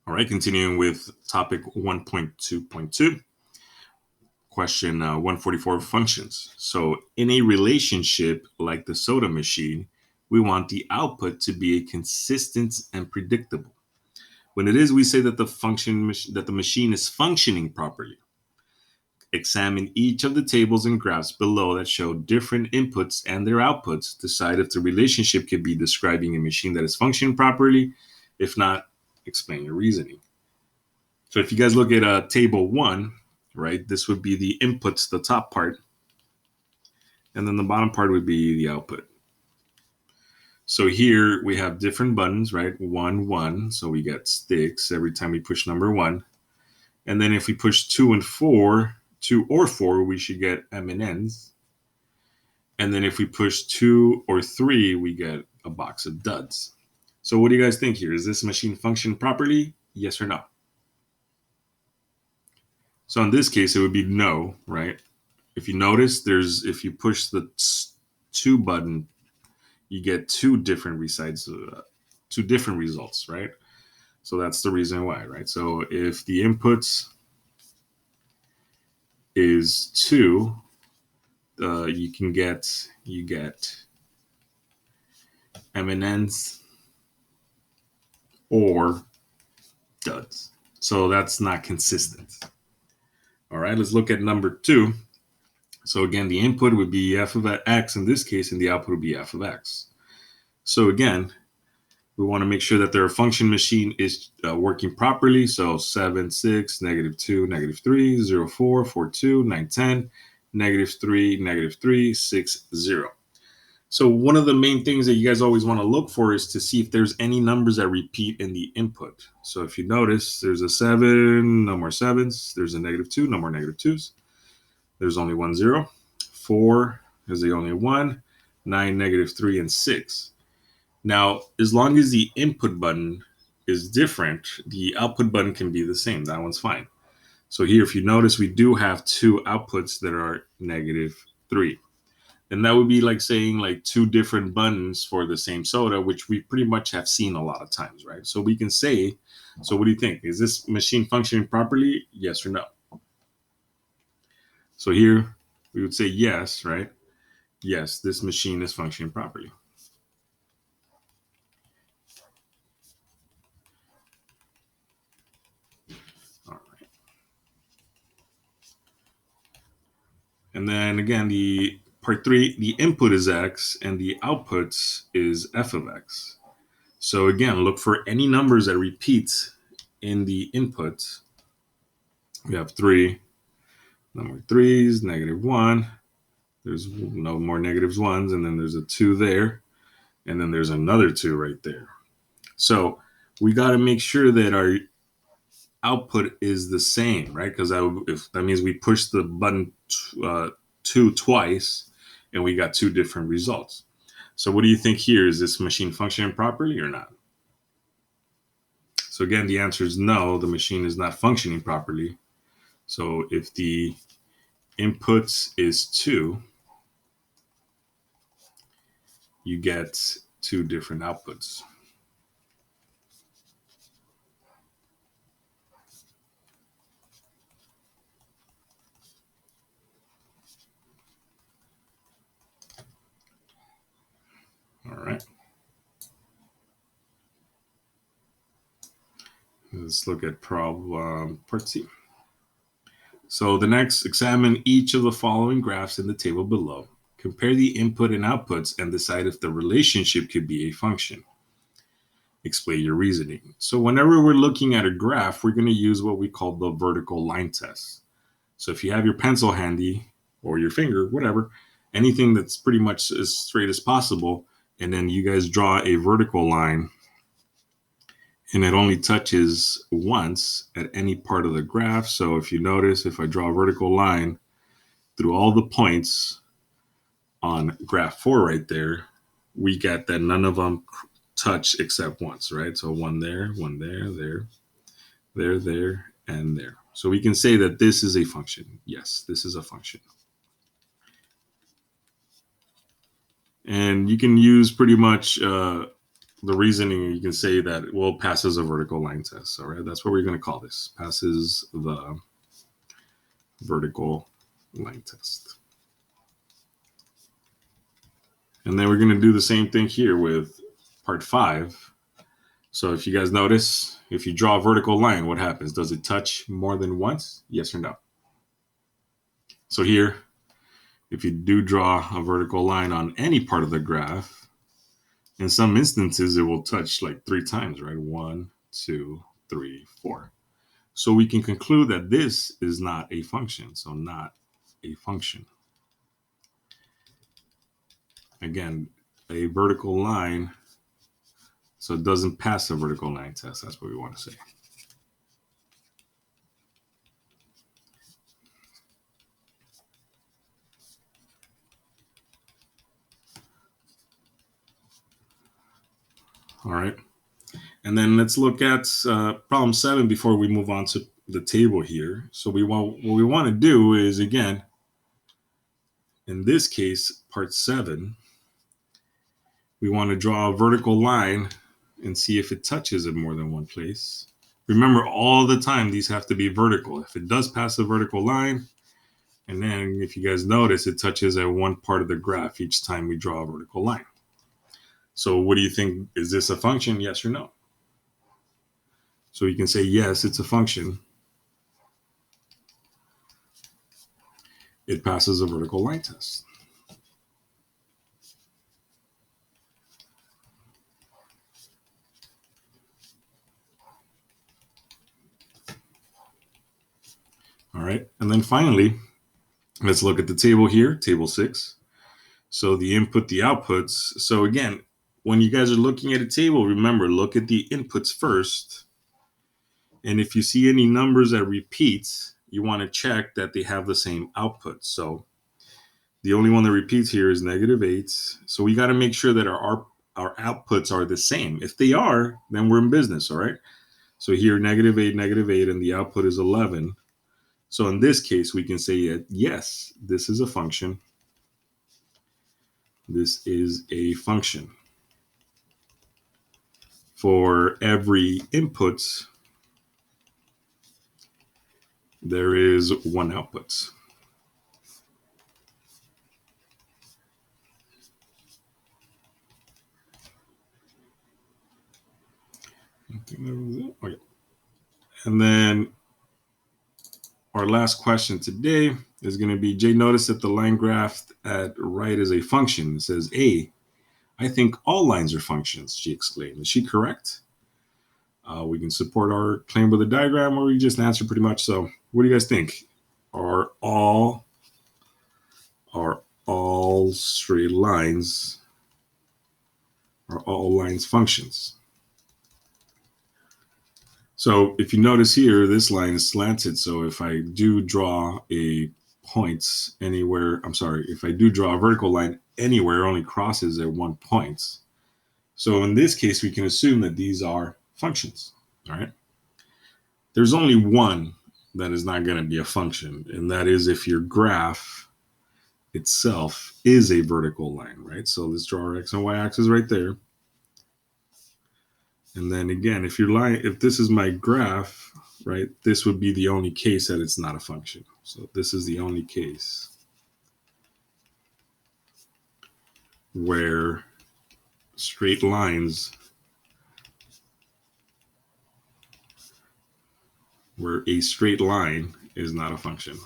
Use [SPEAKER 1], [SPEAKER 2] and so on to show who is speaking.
[SPEAKER 1] All right, continuing with topic 1.2.2, question 144, functions. So in a relationship like the soda machine, we want the output to be consistent and predictable. When it is, we say that the machine is functioning properly. Examine each of the tables and graphs below that show different inputs and their outputs. Decide if the relationship could be describing a machine that is functioning properly. If not, explain your reasoning. So if you guys look at table 1, right, this would be the inputs, the top part, and then the bottom part would be the output. So here we have different buttons, right? 1, 1, so we get sticks every time we push number 1. And then if we push 2 and 4, 2 or 4, we should get M&Ns. And then if we push 2 or 3, we get a box of duds. So what do you guys think here? Is this machine function properly? Yes or no? So in this case, it would be no, right? If you notice, if you push the 2 button, you get two different results, right? So that's the reason why, right? So if the inputs is 2, you get M&Ns or duds. So that's not consistent. All right, let's look at number 2. So again, the input would be f of x in this case, and the output would be f of x. So again, we want to make sure that their function machine is working properly. So 7, 6, -2, -3, 0, 4, 4, 2, 9, 10, -3, -3, 6, 0. So one of the main things that you guys always want to look for is to see if there's any numbers that repeat in the input. So if you notice, there's a 7, no more 7s. There's a -2, no more -2s. There's only 1 0. 4 is the only one. 9, -3, and 6. Now, as long as the input button is different, the output button can be the same. That one's fine. So here, if you notice, we do have 2 outputs that are -3. And that would be like saying like 2 different buttons for the same soda, which we pretty much have seen a lot of times, right? So we can say, so what do you think? Is this machine functioning properly? Yes or no? So here we would say yes, right? Yes, this machine is functioning properly. All right. And then again, the part 3, the input is x and the output is f of x. So again, look for any numbers that repeat in the input. We have 3, no more 3s, -1. There's no more -1s, and then there's a 2 there, and then there's another 2 right there. So we got to make sure that our output is the same, right? Because if that means we push the button 2 twice, and we got 2 different results. So what do you think here? Is this machine functioning properly or not? So again, the answer is no, the machine is not functioning properly. So if the inputs is 2, you get 2 different outputs. All right. Let's look at problem part C. So the next, examine each of the following graphs in the table below. Compare the input and outputs and decide if the relationship could be a function. Explain your reasoning. So whenever we're looking at a graph, we're going to use what we call the vertical line test. So if you have your pencil handy or your finger, whatever, anything that's pretty much as straight as possible, and then you guys draw a vertical line and it only touches once at any part of the graph. So if you notice, if I draw a vertical line through all the points on graph 4 right there, we get that none of them touch except once, right? So one there, there, and there. So we can say that this is a function. Yes, this is a function. And you can use pretty much the reasoning, you can say that, well, passes a vertical line test. All right, that's what we're going to call this. Passes the vertical line test. And then we're going to do the same thing here with part 5. So if you guys notice, if you draw a vertical line, what happens? Does it touch more than once? Yes or no? So here, if you do draw a vertical line on any part of the graph, in some instances, it will touch like 3 times, right? 1, 2, 3, 4. So we can conclude that this is not a function. So not a function. Again, a vertical line, so it doesn't pass the vertical line test. That's what we want to say. All right. And then let's look at problem 7 before we move on to the table here. So what we want to do is, again, in this case, part 7, we want to draw a vertical line and see if it touches in more than one place. Remember, all the time, these have to be vertical. If it does pass the vertical line, and then if you guys notice, it touches at one part of the graph each time we draw a vertical line. So what do you think? Is this a function? Yes or no? So you can say, yes, it's a function. It passes a vertical line test. All right. And then finally, let's look at the table here, table 6. So the input, the outputs. So again, when you guys are looking at a table, remember, look at the inputs first. And if you see any numbers that repeat, you want to check that they have the same output. So the only one that repeats here is -8. So we got to make sure that our outputs are the same. If they are, then we're in business, all right? So here, -8, -8, and the output is 11. So in this case, we can say that, yes, this is a function. This is a function. For every input, there is one output. I think that was it. Okay. And then our last question today is going to be, Jay, notice that the line graph at right is a function. It says, I think all lines are functions, she exclaimed. Is she correct? We can support our claim with a diagram, or we just answer pretty much. So what do you guys think? Are all straight lines, are all lines functions? So if you notice here, this line is slanted. So if I do draw a point anywhere, if I do draw a vertical line anywhere, it only crosses at one point. So in this case, we can assume that these are functions, all right? There's only one that is not going to be a function, and that is if your graph itself is a vertical line, right? So let's draw our X and Y axis right there. And then again, if this is my graph, right, this would be the only case that it's not a function. So this is the only case where straight lines, where a straight line is not a function.